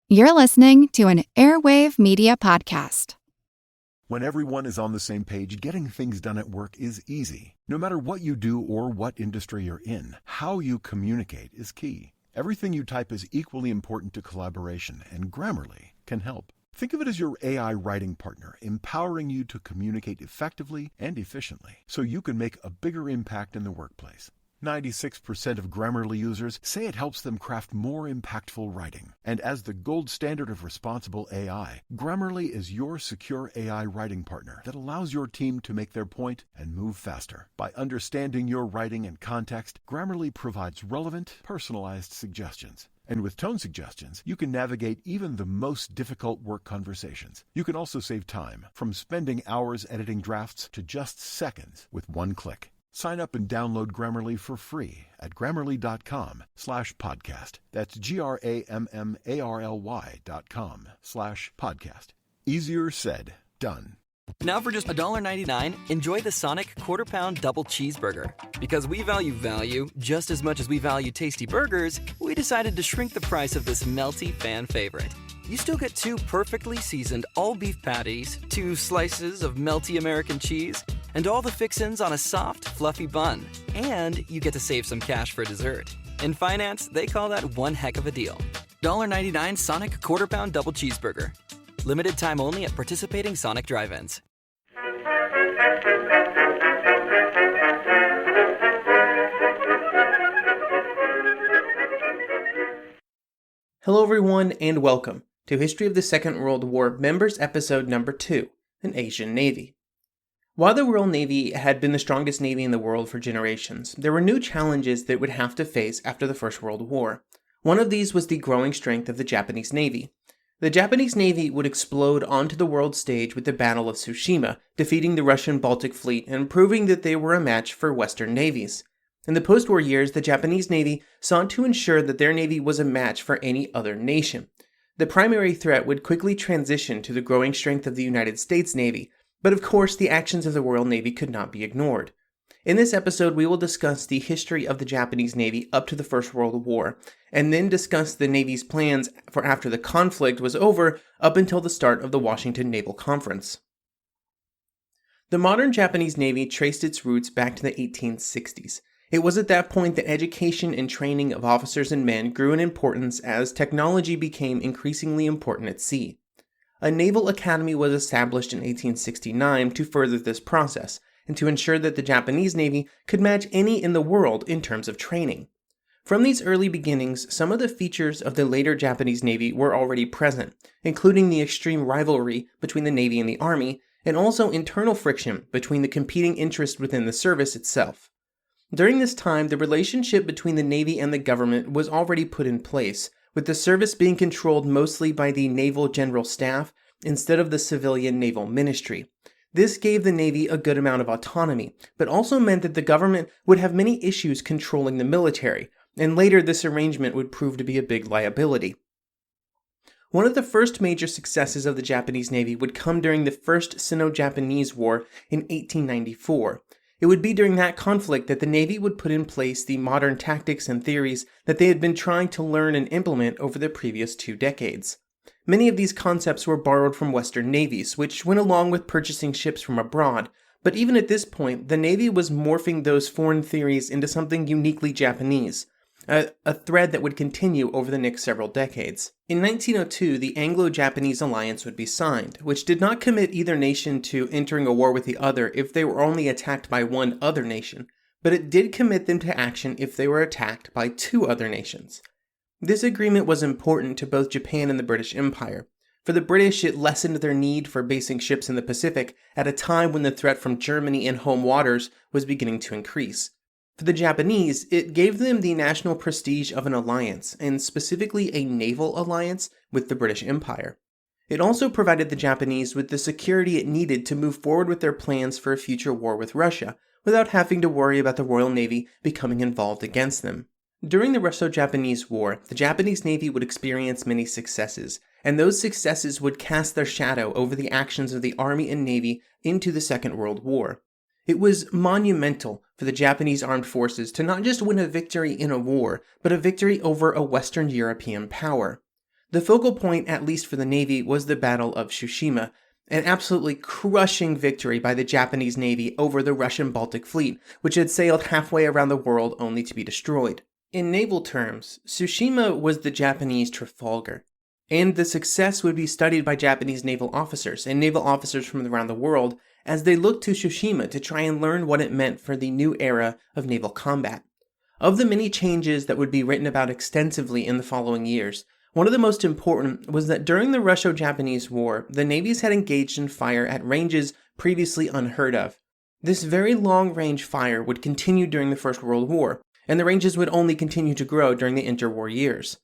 You're listening to an Airwave Media Podcast. When everyone is on the same page, getting things done at work is easy. No matter what you do or what industry you're in, how you communicate is key. Everything you type is equally important to collaboration, and Grammarly can help. Think of it as your AI writing partner, empowering you to communicate effectively and efficiently so you can make a bigger impact in the workplace. 96% of Grammarly users say it helps them craft more impactful writing. And as the gold standard of responsible AI, Grammarly is your secure AI writing partner that allows your team to make their point and move faster. By understanding your writing and context, Grammarly provides relevant, personalized suggestions. And with tone suggestions, you can navigate even the most difficult work conversations. You can also save time, from spending hours editing drafts to just seconds with one click. Sign up and download Grammarly for free at Grammarly.com/podcast. That's GRAMMARLY.com/podcast. Easier said, done. Now for just $1.99, enjoy the Sonic Quarter Pound Double Cheeseburger. Because we value just as much as we value tasty burgers, we decided to shrink the price of this melty fan favorite. You still get 2 perfectly seasoned all-beef patties, 2 slices of melty American cheese, and all the fixins on a soft, fluffy bun. And you get to save some cash for dessert. In finance, they call that one heck of a deal. $1.99 Sonic Quarter Pound Double Cheeseburger. Limited time only at participating Sonic drive-ins. Hello everyone and welcome to History of the Second World War Members Episode Number 2, An Asian Navy. While the Royal Navy had been the strongest navy in the world for generations, there were new challenges that it would have to face after the First World War. One of these was the growing strength of the Japanese Navy. The Japanese Navy would explode onto the world stage with the Battle of Tsushima, defeating the Russian Baltic Fleet and proving that they were a match for Western navies. In the post-war years, the Japanese Navy sought to ensure that their navy was a match for any other nation. The primary threat would quickly transition to the growing strength of the United States Navy, but of course the actions of the Royal Navy could not be ignored. In this episode, we will discuss the history of the Japanese Navy up to the First World War, and then discuss the Navy's plans for after the conflict was over up until the start of the Washington Naval Conference. The modern Japanese Navy traced its roots back to the 1860s. It was at that point that education and training of officers and men grew in importance as technology became increasingly important at sea. A naval academy was established in 1869 to further this process, and to ensure that the Japanese Navy could match any in the world in terms of training. From these early beginnings, some of the features of the later Japanese Navy were already present, including the extreme rivalry between the Navy and the Army, and also internal friction between the competing interests within the service itself. During this time, the relationship between the Navy and the government was already put in place, with the service being controlled mostly by the Naval General Staff instead of the civilian Naval Ministry. This gave the Navy a good amount of autonomy, but also meant that the government would have many issues controlling the military, and later this arrangement would prove to be a big liability. One of the first major successes of the Japanese Navy would come during the First Sino-Japanese War in 1894. It would be during that conflict that the Navy would put in place the modern tactics and theories that they had been trying to learn and implement over the previous 2 decades. Many of these concepts were borrowed from Western navies, which went along with purchasing ships from abroad, but even at this point, the Navy was morphing those foreign theories into something uniquely Japanese, a thread that would continue over the next several decades. In 1902, the Anglo-Japanese alliance would be signed, which did not commit either nation to entering a war with the other if they were only attacked by one other nation, but it did commit them to action if they were attacked by 2 other nations. This agreement was important to both Japan and the British Empire. For the British, it lessened their need for basing ships in the Pacific at a time when the threat from Germany in home waters was beginning to increase. For the Japanese, it gave them the national prestige of an alliance, and specifically a naval alliance with the British Empire. It also provided the Japanese with the security it needed to move forward with their plans for a future war with Russia, without having to worry about the Royal Navy becoming involved against them. During the Russo-Japanese War, the Japanese Navy would experience many successes, and those successes would cast their shadow over the actions of the Army and Navy into the Second World War. It was monumental for the Japanese armed forces to not just win a victory in a war, but a victory over a Western European power. The focal point, at least for the Navy, was the Battle of Tsushima, an absolutely crushing victory by the Japanese Navy over the Russian Baltic Fleet, which had sailed halfway around the world only to be destroyed. In naval terms, Tsushima was the Japanese Trafalgar, and the success would be studied by Japanese naval officers and naval officers from around the world as they looked to Tsushima to try and learn what it meant for the new era of naval combat. Of the many changes that would be written about extensively in the following years, one of the most important was that during the Russo-Japanese War, the navies had engaged in fire at ranges previously unheard of. This very long-range fire would continue during the First World War, and the ranges would only continue to grow during the interwar years.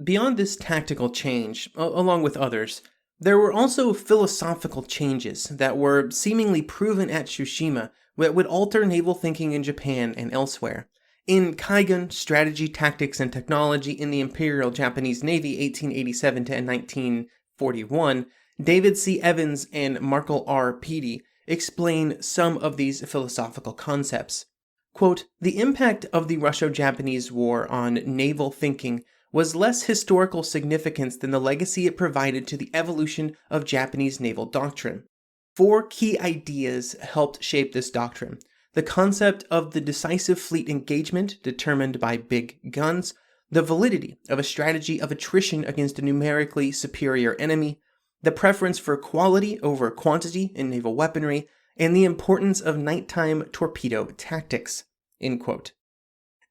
Beyond this tactical change, along with others, there were also philosophical changes that were seemingly proven at Tsushima that would alter naval thinking in Japan and elsewhere. In Kaigan, Strategy, Tactics, and Technology in the Imperial Japanese Navy 1887 to 1941, David C. Evans and Markle R. Peedy explain some of these philosophical concepts. Quote, "The impact of the Russo-Japanese War on naval thinking was less historical significance than the legacy it provided to the evolution of Japanese naval doctrine. 4 key ideas helped shape this doctrine. The concept of the decisive fleet engagement determined by big guns, the validity of a strategy of attrition against a numerically superior enemy, the preference for quality over quantity in naval weaponry, and the importance of nighttime torpedo tactics." End quote.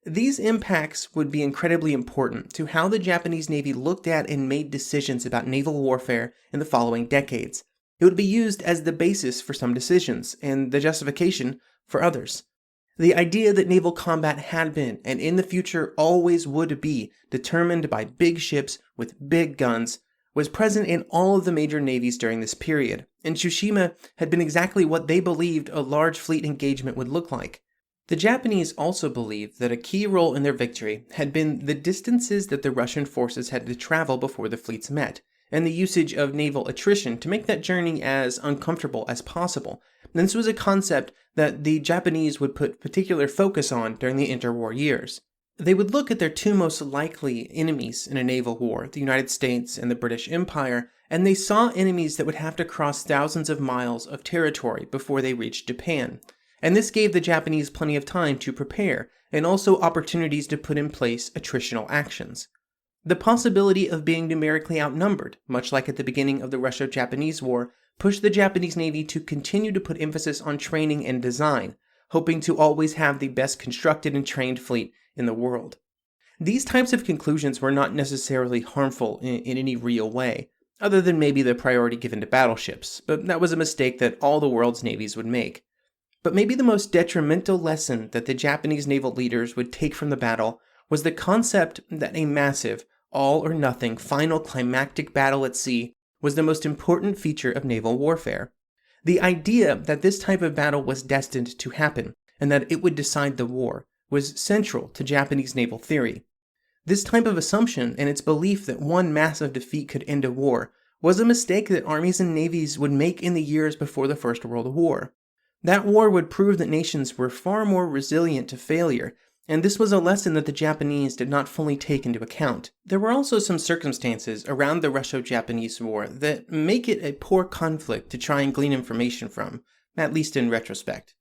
These impacts would be incredibly important to how the Japanese Navy looked at and made decisions about naval warfare in the following decades. It would be used as the basis for some decisions, and the justification for others. The idea that naval combat had been, and in the future always would be, determined by big ships with big guns was present in all of the major navies during this period, and Tsushima had been exactly what they believed a large fleet engagement would look like. The Japanese also believed that a key role in their victory had been the distances that the Russian forces had to travel before the fleets met, and the usage of naval attrition to make that journey as uncomfortable as possible. And this was a concept that the Japanese would put particular focus on during the interwar years. They would look at their 2 most likely enemies in a naval war, the United States and the British Empire, and they saw enemies that would have to cross thousands of miles of territory before they reached Japan. And this gave the Japanese plenty of time to prepare, and also opportunities to put in place attritional actions. The possibility of being numerically outnumbered, much like at the beginning of the Russo-Japanese War, pushed the Japanese Navy to continue to put emphasis on training and design, hoping to always have the best constructed and trained fleet in the world. These types of conclusions were not necessarily harmful in any real way, other than maybe the priority given to battleships, but that was a mistake that all the world's navies would make. But maybe the most detrimental lesson that the Japanese naval leaders would take from the battle was the concept that a massive, all-or-nothing final climactic battle at sea was the most important feature of naval warfare. The idea that this type of battle was destined to happen, and that it would decide the war, was central to Japanese naval theory. This type of assumption and its belief that one massive defeat could end a war was a mistake that armies and navies would make in the years before the First World War. That war would prove that nations were far more resilient to failure, and this was a lesson that the Japanese did not fully take into account. There were also some circumstances around the Russo-Japanese War that make it a poor conflict to try and glean information from, at least in retrospect.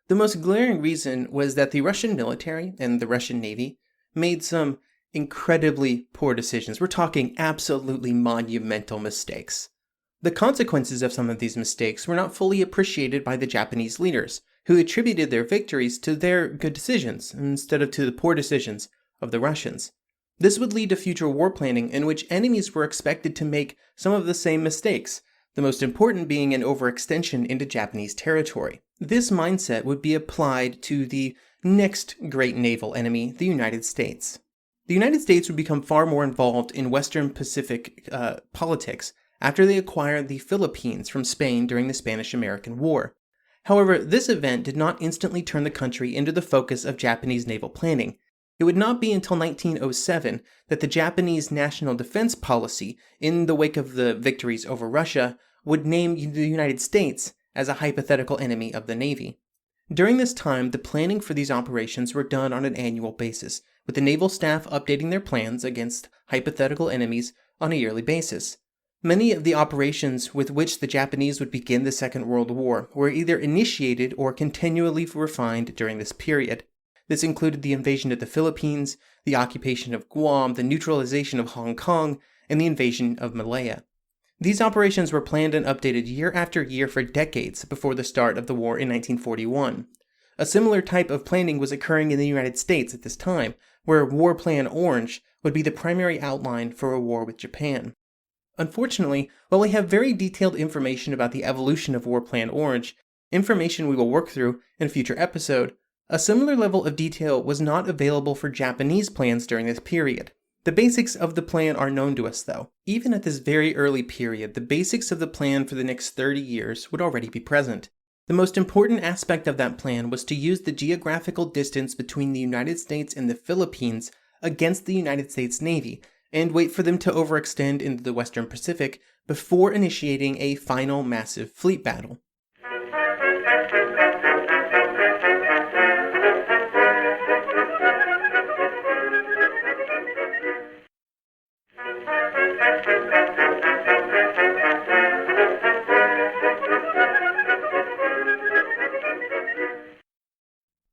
The most glaring reason was that the Russian military and the Russian Navy made some incredibly poor decisions. We're talking absolutely monumental mistakes. The consequences of some of these mistakes were not fully appreciated by the Japanese leaders, who attributed their victories to their good decisions instead of to the poor decisions of the Russians. This would lead to future war planning in which enemies were expected to make some of the same mistakes, the most important being an overextension into Japanese territory. This mindset would be applied to the next great naval enemy, the United States. The United States would become far more involved in Western Pacific politics after they acquired the Philippines from Spain during the Spanish-American War. However, this event did not instantly turn the country into the focus of Japanese naval planning. It would not be until 1907 that the Japanese national defense policy, in the wake of the victories over Russia, would name the United States as a hypothetical enemy of the Navy. During this time, the planning for these operations were done on an annual basis, with the naval staff updating their plans against hypothetical enemies on a yearly basis. Many of the operations with which the Japanese would begin the Second World War were either initiated or continually refined during this period. This included the invasion of the Philippines, the occupation of Guam, the neutralization of Hong Kong, and the invasion of Malaya. These operations were planned and updated year after year for decades before the start of the war in 1941. A similar type of planning was occurring in the United States at this time, where War Plan Orange would be the primary outline for a war with Japan. Unfortunately, while we have very detailed information about the evolution of War Plan Orange, information we will work through in a future episode, a similar level of detail was not available for Japanese plans during this period. The basics of the plan are known to us, though. Even at this very early period, the basics of the plan for the next 30 years would already be present. The most important aspect of that plan was to use the geographical distance between the United States and the Philippines against the United States Navy, and wait for them to overextend into the Western Pacific before initiating a final massive fleet battle.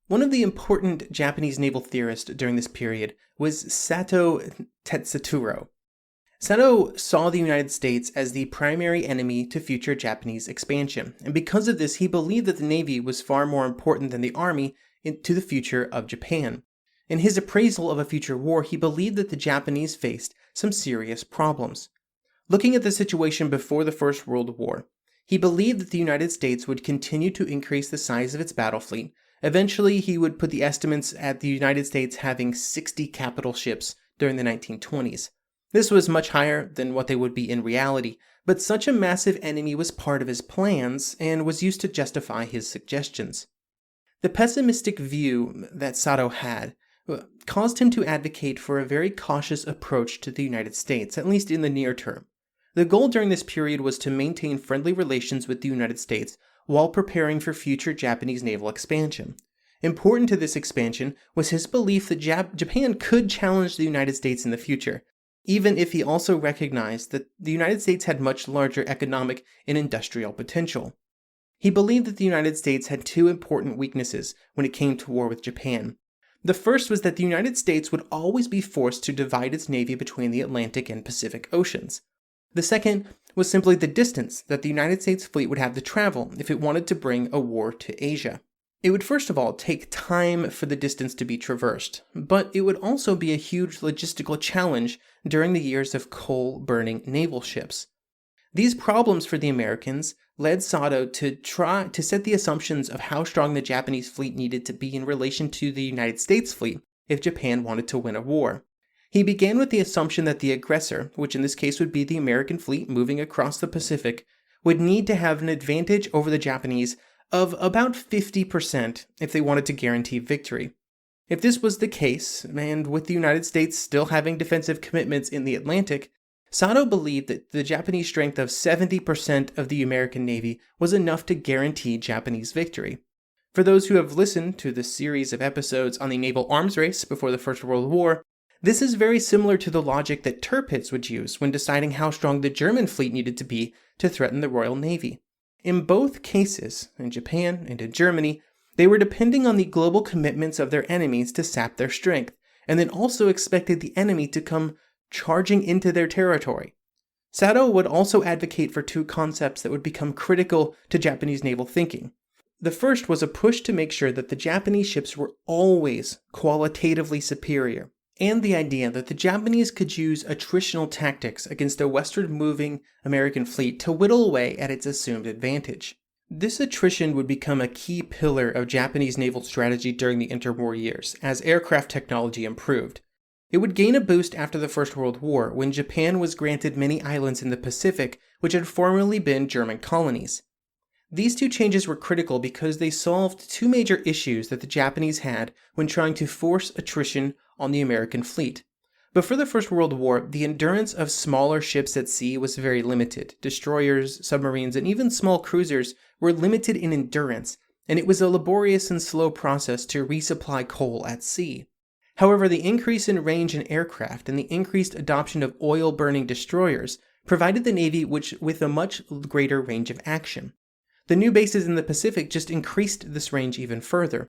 One of the important Japanese naval theorists during this period was Sato Tetsutoro. Sato saw the United States as the primary enemy to future Japanese expansion, and because of this, he believed that the Navy was far more important than the Army to the future of Japan. In his appraisal of a future war, he believed that the Japanese faced some serious problems. Looking at the situation before the First World War, he believed that the United States would continue to increase the size of its battle fleet. Eventually, he would put the estimates at the United States having 60 capital ships during the 1920s. This was much higher than what they would be in reality, but such a massive enemy was part of his plans and was used to justify his suggestions. The pessimistic view that Sato had caused him to advocate for a very cautious approach to the United States, at least in the near term. The goal during this period was to maintain friendly relations with the United States while preparing for future Japanese naval expansion. Important to this expansion was his belief that Japan could challenge the United States in the future, even if he also recognized that the United States had much larger economic and industrial potential. He believed that the United States had two important weaknesses when it came to war with Japan. The first was that the United States would always be forced to divide its navy between the Atlantic and Pacific Oceans. The second was simply the distance that the United States fleet would have to travel if it wanted to bring a war to Asia. It would first of all take time for the distance to be traversed, but it would also be a huge logistical challenge during the years of coal-burning naval ships. These problems for the Americans led Sato to try to set the assumptions of how strong the Japanese fleet needed to be in relation to the United States fleet if Japan wanted to win a war. He began with the assumption that the aggressor, which in this case would be the American fleet moving across the Pacific, would need to have an advantage over the Japanese of about 50% if they wanted to guarantee victory. If this was the case, and with the United States still having defensive commitments in the Atlantic, Sato believed that the Japanese strength of 70% of the American Navy was enough to guarantee Japanese victory. For those who have listened to the series of episodes on the naval arms race before the First World War, this is very similar to the logic that Tirpitz would use when deciding how strong the German fleet needed to be to threaten the Royal Navy. In both cases, in Japan and in Germany, they were depending on the global commitments of their enemies to sap their strength, and then also expected the enemy to come charging into their territory. Sato would also advocate for two concepts that would become critical to Japanese naval thinking. The first was a push to make sure that the Japanese ships were always qualitatively superior, and the idea that the Japanese could use attritional tactics against a westward-moving American fleet to whittle away at its assumed advantage. This attrition would become a key pillar of Japanese naval strategy during the interwar years, as aircraft technology improved. It would gain a boost after the First World War, when Japan was granted many islands in the Pacific which had formerly been German colonies. These two changes were critical because they solved two major issues that the Japanese had when trying to force attrition on the American fleet. Before the First World War, the endurance of smaller ships at sea was very limited. Destroyers, submarines, and even small cruisers were limited in endurance, and it was a laborious and slow process to resupply coal at sea. However, the increase in range in aircraft and the increased adoption of oil-burning destroyers provided the Navy with a much greater range of action. The new bases in the Pacific just increased this range even further.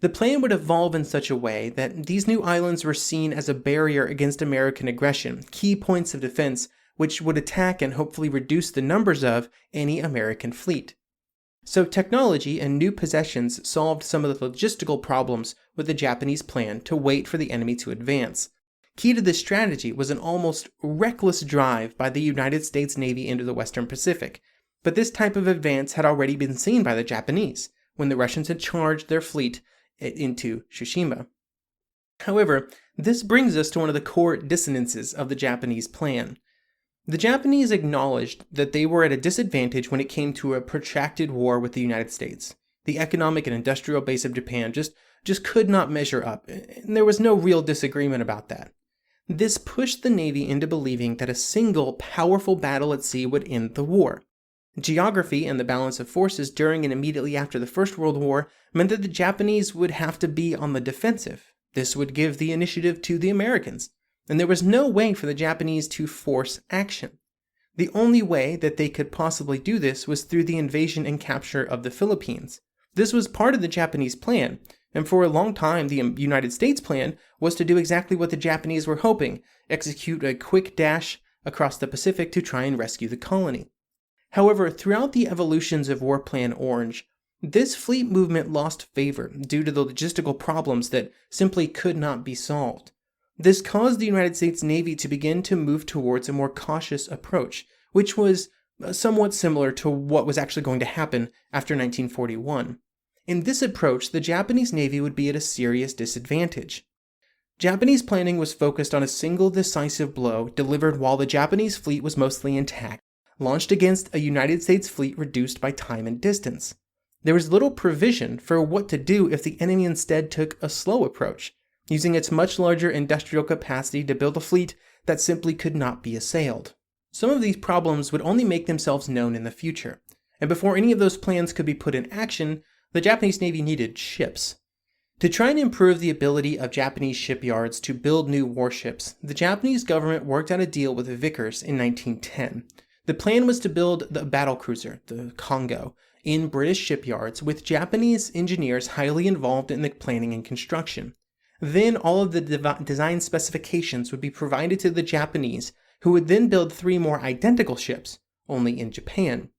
The plan would evolve in such a way that these new islands were seen as a barrier against American aggression, key points of defense which would attack and hopefully reduce the numbers of any American fleet. So technology and new possessions solved some of the logistical problems with the Japanese plan to wait for the enemy to advance. Key to this strategy was an almost reckless drive by the United States Navy into the Western Pacific, but this type of advance had already been seen by the Japanese when the Russians had charged their fleet into Tsushima. However, this brings us to one of the core dissonances of the Japanese plan. The Japanese acknowledged that they were at a disadvantage when it came to a protracted war with the United States. The economic and industrial base of Japan just could not measure up, and there was no real disagreement about that. This pushed the Navy into believing that a single, powerful battle at sea would end the war. Geography and the balance of forces during and immediately after the First World War meant that the Japanese would have to be on the defensive. This would give the initiative to the Americans, and there was no way for the Japanese to force action. The only way that they could possibly do this was through the invasion and capture of the Philippines. This was part of the Japanese plan, and for a long time the United States plan was to do exactly what the Japanese were hoping, execute a quick dash across the Pacific to try and rescue the colony. However, throughout the evolutions of War Plan Orange, this fleet movement lost favor due to the logistical problems that simply could not be solved. This caused the United States Navy to begin to move towards a more cautious approach, which was somewhat similar to what was actually going to happen after 1941. In this approach, the Japanese Navy would be at a serious disadvantage. Japanese planning was focused on a single decisive blow delivered while the Japanese fleet was mostly intact, launched against a United States fleet reduced by time and distance. There was little provision for what to do if the enemy instead took a slow approach, using its much larger industrial capacity to build a fleet that simply could not be assailed. Some of these problems would only make themselves known in the future, and before any of those plans could be put in action, the Japanese Navy needed ships. To try and improve the ability of Japanese shipyards to build new warships, the Japanese government worked out a deal with Vickers in 1910. The plan was to build the battlecruiser, the Congo, in British shipyards with Japanese engineers highly involved in the planning and construction. Then all of the design specifications would be provided to the Japanese, who would then build 3 more identical ships, only in Japan.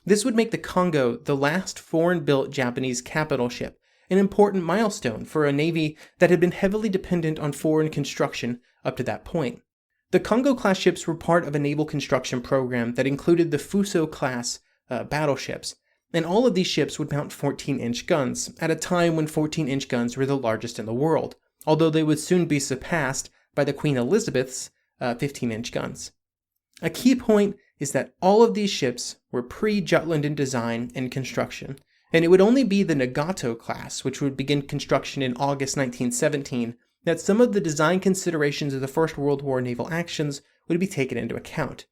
This would make the Congo the last foreign-built Japanese capital ship, an important milestone for a navy that had been heavily dependent on foreign construction up to that point. The Congo-class ships were part of a naval construction program that included the Fuso-class battleships, and all of these ships would mount 14-inch guns, at a time when 14-inch guns were the largest in the world, although they would soon be surpassed by the Queen Elizabeth's 15-inch guns. A key point is that all of these ships were pre-Jutland in design and construction, and it would only be the Nagato class, which would begin construction in August 1917, that some of the design considerations of the First World War naval actions would be taken into account.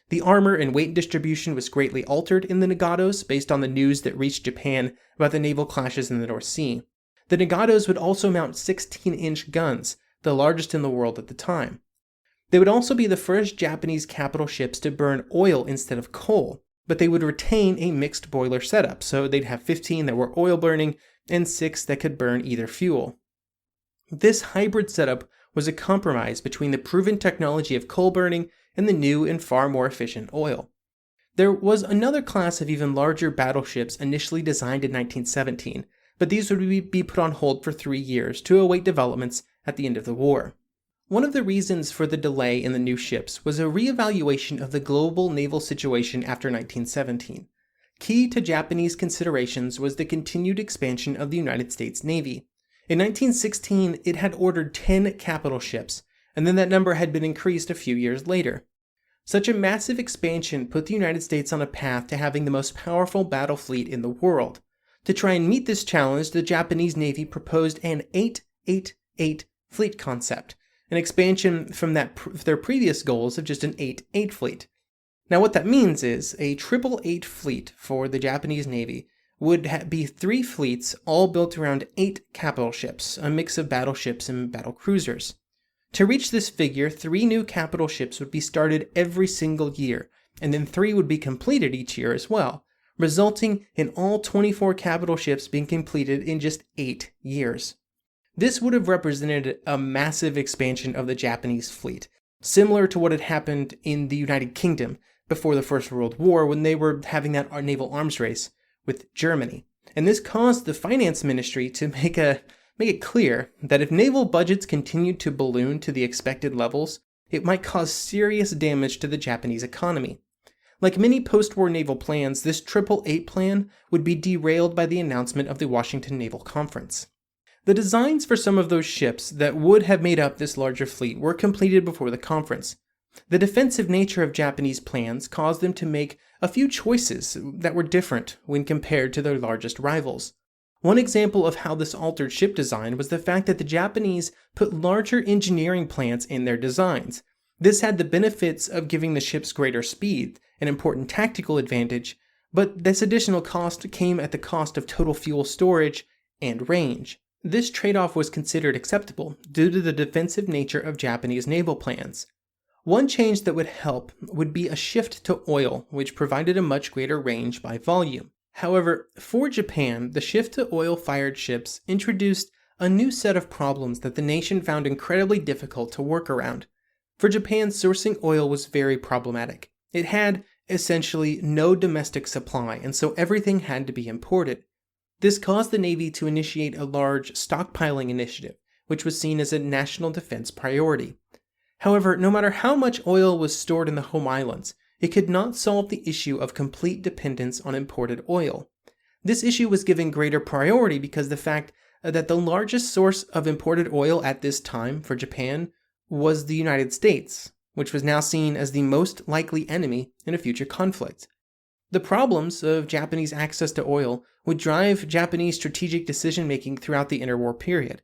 The armor and weight distribution was greatly altered in the Nagatos based on the news that reached Japan about the naval clashes in the North Sea. The Nagatos would also mount 16-inch guns, the largest in the world at the time. They would also be the first Japanese capital ships to burn oil instead of coal, but they would retain a mixed boiler setup, so they'd have 15 that were oil burning and 6 that could burn either fuel. This hybrid setup was a compromise between the proven technology of coal burning and the new and far more efficient oil. There was another class of even larger battleships initially designed in 1917, but these would be put on hold for 3 years to await developments at the end of the war. One of the reasons for the delay in the new ships was a reevaluation of the global naval situation after 1917. Key to Japanese considerations was the continued expansion of the United States Navy. In 1916, it had ordered 10 capital ships, and then that number had been increased a few years later. Such a massive expansion put the United States on a path to having the most powerful battle fleet in the world. To try and meet this challenge, the Japanese Navy proposed an 8-8-8 fleet concept, an expansion from their previous goals of just an 8-8 fleet. Now what that means is a 888 fleet for the Japanese Navy would be 3 fleets all built around 8 capital ships, a mix of battleships and battle cruisers. To reach this figure, 3 new capital ships would be started every single year, and then 3 would be completed each year as well, resulting in all 24 capital ships being completed in just 8 years. This would have represented a massive expansion of the Japanese fleet, similar to what had happened in the United Kingdom before the First World War when they were having that naval arms race with Germany. And this caused the finance ministry to make it clear that if naval budgets continued to balloon to the expected levels, it might cause serious damage to the Japanese economy. Like many post-war naval plans, this 888 plan would be derailed by the announcement of the Washington Naval Conference. The designs for some of those ships that would have made up this larger fleet were completed before the conference. The defensive nature of Japanese plans caused them to make a few choices that were different when compared to their largest rivals. One example of how this altered ship design was the fact that the Japanese put larger engineering plants in their designs. This had the benefits of giving the ships greater speed, an important tactical advantage, but this additional cost came at the cost of total fuel storage and range. This trade-off was considered acceptable due to the defensive nature of Japanese naval plans. One change that would help would be a shift to oil, which provided a much greater range by volume. However, for Japan, the shift to oil-fired ships introduced a new set of problems that the nation found incredibly difficult to work around. For Japan, sourcing oil was very problematic. It had, essentially, no domestic supply, and so everything had to be imported. This caused the Navy to initiate a large stockpiling initiative, which was seen as a national defense priority. However, no matter how much oil was stored in the home islands, it could not solve the issue of complete dependence on imported oil. This issue was given greater priority because the fact that the largest source of imported oil at this time for Japan was the United States, which was now seen as the most likely enemy in a future conflict. The problems of Japanese access to oil would drive Japanese strategic decision-making throughout the interwar period,